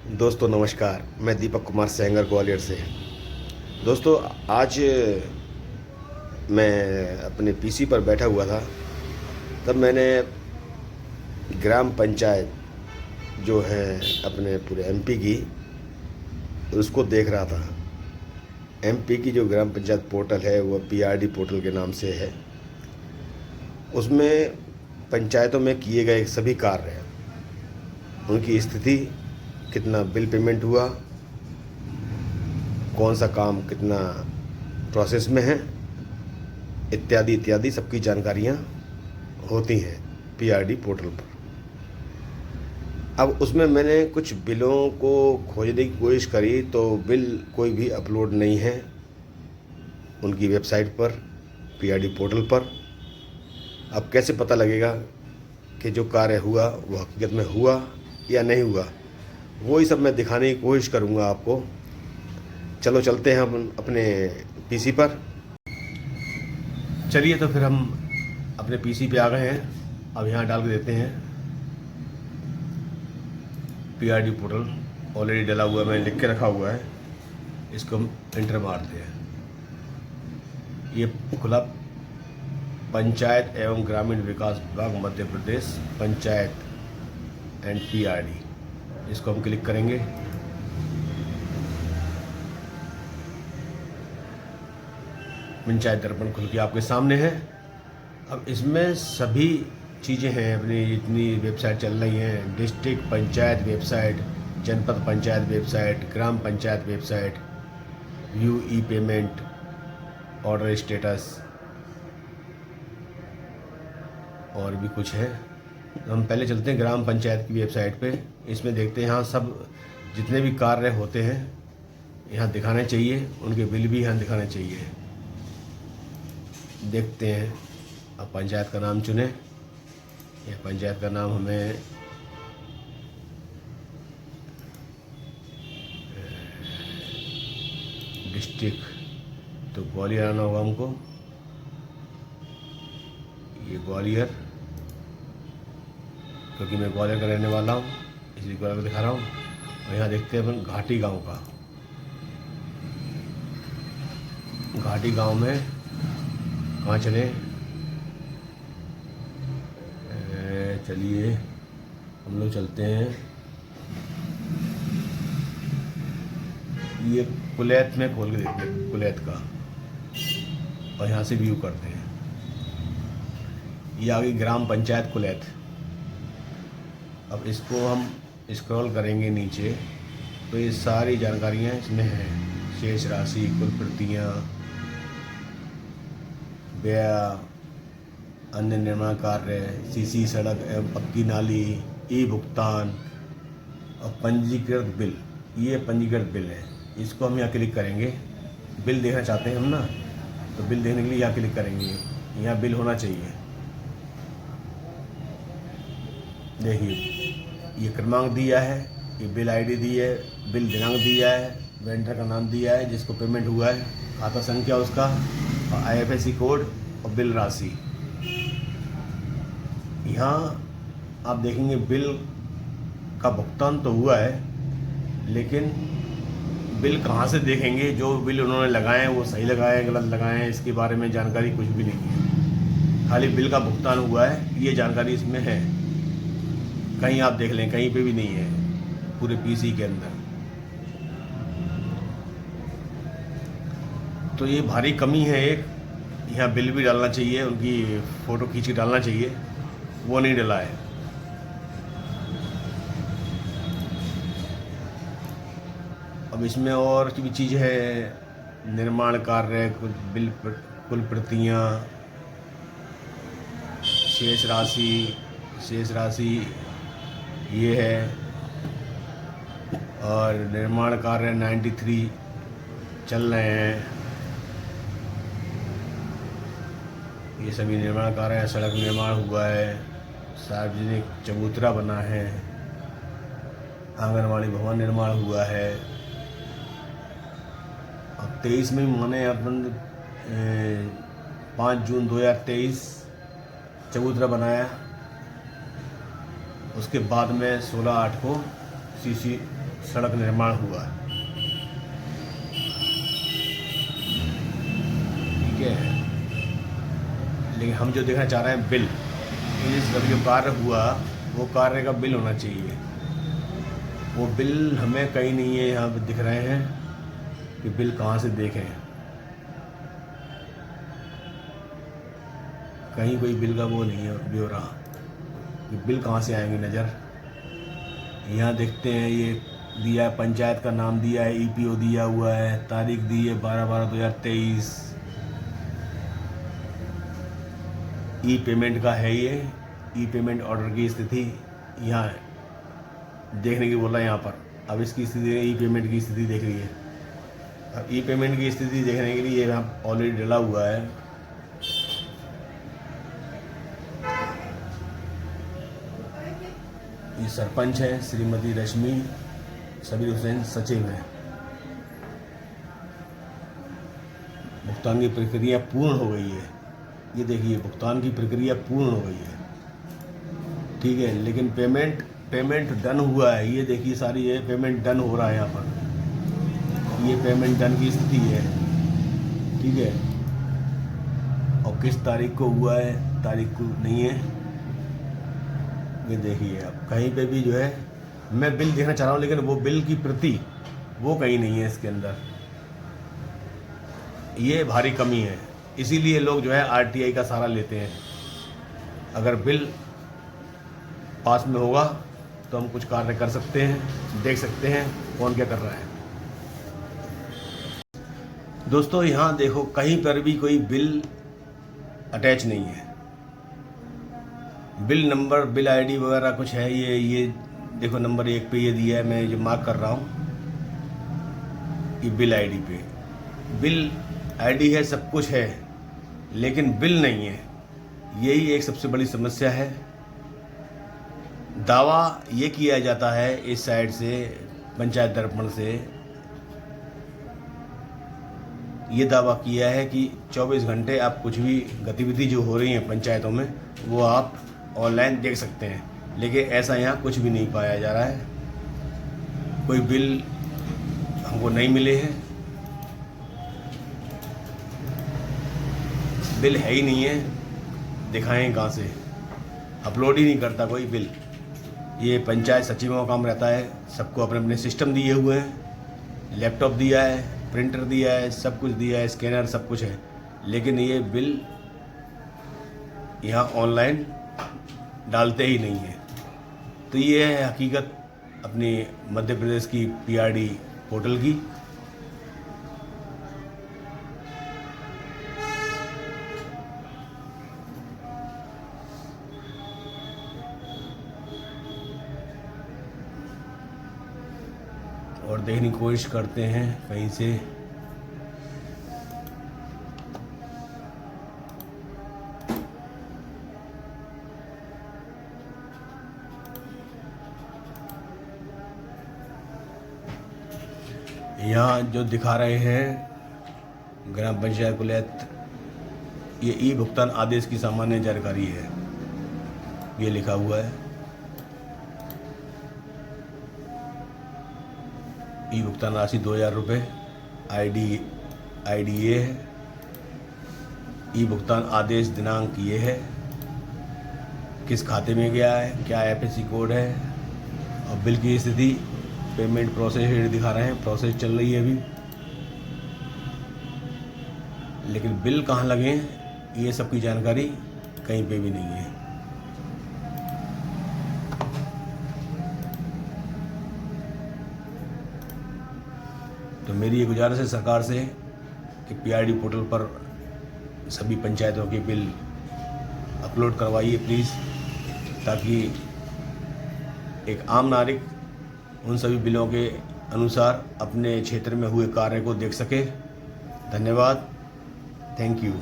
दोस्तों नमस्कार। मैं दीपक कुमार सेंगर ग्वालियर से। दोस्तों, आज मैं अपने पीसी पर बैठा हुआ था, तब मैंने ग्राम पंचायत जो है अपने पूरे एमपी की, उसको देख रहा था। एमपी की जो ग्राम पंचायत पोर्टल है वो पीआरडी पोर्टल के नाम से है। उसमें पंचायतों में किए गए सभी कार्य, उनकी स्थिति, कितना बिल पेमेंट हुआ, कौन सा काम कितना प्रोसेस में है, इत्यादि इत्यादि सबकी जानकारियाँ होती हैं पीआरडी पोर्टल पर। अब उसमें मैंने कुछ बिलों को खोजने की कोशिश करी तो बिल कोई भी अपलोड नहीं है उनकी वेबसाइट पर, पीआरडी पोर्टल पर। अब कैसे पता लगेगा कि जो कार्य हुआ वो हकीकत में हुआ या नहीं हुआ? वही सब मैं दिखाने की कोशिश करूँगा आपको। चलो चलते हैं हम अपने पीसी पर। चलिए, तो फिर हम अपने पीसी पे आ गए हैं। अब यहाँ डाल के देते हैं पीआरडी पोर्टल। ऑलरेडी डला हुआ है, मैंने लिख के रखा हुआ है। इसको हम एंटर मारते हैं। ये खुला पंचायत एवं ग्रामीण विकास विभाग मध्य प्रदेश पंचायत एंड पीआरडी। इसको हम क्लिक करेंगे। पंचायत दर्पण खुल के आपके सामने है। अब इसमें सभी चीज़ें हैं, अपनी जितनी वेबसाइट चल रही हैं, डिस्ट्रिक्ट पंचायत वेबसाइट, जनपद पंचायत वेबसाइट, ग्राम पंचायत वेबसाइट, व्यू ई पेमेंट, ऑर्डर स्टेटस और भी कुछ है। हम पहले चलते हैं ग्राम पंचायत की वेबसाइट पे। इसमें देखते हैं, यहाँ सब जितने भी कार्य होते हैं यहाँ दिखाने चाहिए, उनके बिल भी यहाँ दिखाने चाहिए। देखते हैं। अब पंचायत का नाम चुने। यह पंचायत का नाम हमें डिस्ट्रिक्ट तो ग्वालियर आना होगा हमको। ये ग्वालियर, क्योंकि मैं ग्वालियर का रहने वाला हूँ इसलिए ग्वालियर को दिखा रहा हूँ। और यहाँ देखते हैं अपन घाटी गांव का। घाटी गांव में कहाँ चले? चलिए हम लोग चलते हैं, ये कुलैत में खोल के देखते हैं, कुलैत का। और यहाँ से व्यू करते हैं। ये आ गई ग्राम पंचायत कुलैत। अब इसको हम स्क्रॉल करेंगे नीचे तो ये सारी जानकारियाँ इसमें हैं। शेष राशि, कुल प्रतियाँ, व्यय, अन्य निर्माण कार्य, सीसी सड़क एवं पक्की नाली, ई भुगतान और पंजीकृत बिल। ये पंजीकृत बिल है, इसको हम यहाँ क्लिक करेंगे। बिल देखना चाहते हैं हम ना, तो बिल देखने के लिए यहाँ क्लिक करेंगे। यहाँ बिल होना चाहिए। देखिए, ये क्रमांक दिया है, ये बिल आईडी दी है, बिल दिनांक दिया है, वेंडर का नाम दिया है जिसको पेमेंट हुआ है, खाता संख्या उसका, और आईएफएससी कोड और बिल राशि। यहाँ आप देखेंगे बिल का भुगतान तो हुआ है, लेकिन बिल कहाँ से देखेंगे? जो बिल उन्होंने लगाए हैं वो सही लगाए हैं, गलत लगाए हैं, इसके बारे में जानकारी कुछ भी नहीं है। खाली बिल का भुगतान हुआ है, ये जानकारी इसमें है। कहीं आप देख लें, कहीं पे भी नहीं है पूरे पीसी के अंदर। तो ये भारी कमी है एक। यहाँ बिल भी डालना चाहिए, उनकी फ़ोटो खींच के डालना चाहिए, वो नहीं डला है। अब इसमें और भी चीज़ है, निर्माण कार्य, कुल प्रतियाँ, शेष राशि ये है। और निर्माण कार्य 93 चल रहे हैं। ये सभी निर्माण कार्य हैं। सड़क निर्माण हुआ है, सार्वजनिक चबूतरा बना है, आंगनवाड़ी भवन निर्माण हुआ है। अब 23 में माने अपन 5 जून 2023 चबूतरा बनाया। उसके बाद में 16/8 को सीसी सड़क निर्माण हुआ। ठीक है, लेकिन हम जो देखना चाह रहे हैं बिल, इस जो कार्य हुआ वो कार्य का बिल होना चाहिए। वो बिल हमें कहीं नहीं है, यहाँ पे दिख रहे हैं कि बिल कहाँ से देखें। कहीं कोई बिल का वो नहीं है ब्यौरा, कि बिल कहाँ से आएंगे नज़र। यहाँ देखते हैं ये दिया है, पंचायत का नाम दिया है, ईपीओ दिया हुआ है, तारीख दी है 12/12/2023। ई पेमेंट का है ये, ई पेमेंट ऑर्डर की स्थिति यहाँ देखने की बोला यहाँ पर। अब इसकी स्थिति ई पेमेंट की स्थिति देख रही है। अब ई पेमेंट की स्थिति देखने के लिए यहाँ ऑलरेडी डला हुआ है। ये सरपंच है श्रीमती रश्मि सबीर हुसैन, सचिव है। भुगतान की प्रक्रिया पूर्ण हो गई है। ये देखिए, भुगतान की प्रक्रिया पूर्ण हो गई है। ठीक है, लेकिन पेमेंट डन हुआ है। ये देखिए सारी ये पेमेंट डन हो रहा है यहाँ पर। ये पेमेंट डन की स्थिति है। ठीक है, और किस तारीख को हुआ है, तारीख को नहीं है। ये देखिए, अब कहीं पे भी जो है, मैं बिल देखना चाह रहा हूँ लेकिन वो बिल की प्रति वो कहीं नहीं है इसके अंदर। ये भारी कमी है, इसीलिए लोग जो है आरटीआई का सहारा लेते हैं। अगर बिल पास में होगा तो हम कुछ कार्य कर सकते हैं, देख सकते हैं कौन क्या कर रहा है। दोस्तों यहाँ देखो, कहीं पर भी कोई बिल अटैच नहीं है। बिल नंबर, बिल आईडी वगैरह कुछ है। ये देखो नंबर 1 पे ये दिया है, मैं जो मार्क कर रहा हूँ ये बिल आईडी पे। बिल आईडी है, सब कुछ है, लेकिन बिल नहीं है। यही एक सबसे बड़ी समस्या है। दावा ये किया जाता है इस साइड से, पंचायत दर्पण से ये दावा किया है कि 24 घंटे आप कुछ भी गतिविधि जो हो रही है पंचायतों में वो आप ऑनलाइन देख सकते हैं, लेकिन ऐसा यहाँ कुछ भी नहीं पाया जा रहा है। कोई बिल हमको नहीं मिले हैं, बिल है ही नहीं है, दिखाएं कहाँ से। अपलोड ही नहीं करता कोई बिल। ये पंचायत सचिवों का काम रहता है, सबको अपने अपने सिस्टम दिए हुए हैं, लैपटॉप दिया है, प्रिंटर दिया है, सब कुछ दिया है, स्कैनर सब कुछ है, लेकिन ये बिल यहाँ ऑनलाइन डालते ही नहीं है। तो ये है हकीकत अपनी मध्य प्रदेश की पीआरडी पोर्टल की। और देखने की कोशिश करते हैं कहीं से। यहाँ जो दिखा रहे हैं ग्राम पंचायत कुलैत, ये ई भुगतान आदेश की सामान्य जानकारी है, ये लिखा हुआ है। ई भुगतान राशि 2000 रुपये, आईडी ये है, ई भुगतान आदेश दिनांक ये है, किस खाते में गया है, क्या एफएससी कोड है, और बिल की स्थिति, पेमेंट प्रोसेस दिखा रहे हैं, प्रोसेस चल रही है अभी, लेकिन बिल कहाँ लगे ये सब की जानकारी कहीं पे भी नहीं है। तो मेरी ये गुजारिश है सरकार से कि पीआरडी पोर्टल पर सभी पंचायतों के बिल अपलोड करवाइए प्लीज़, ताकि एक आम नागरिक उन सभी बिलों के अनुसार अपने क्षेत्र में हुए कार्य को देख सके। धन्यवाद, थैंक यू।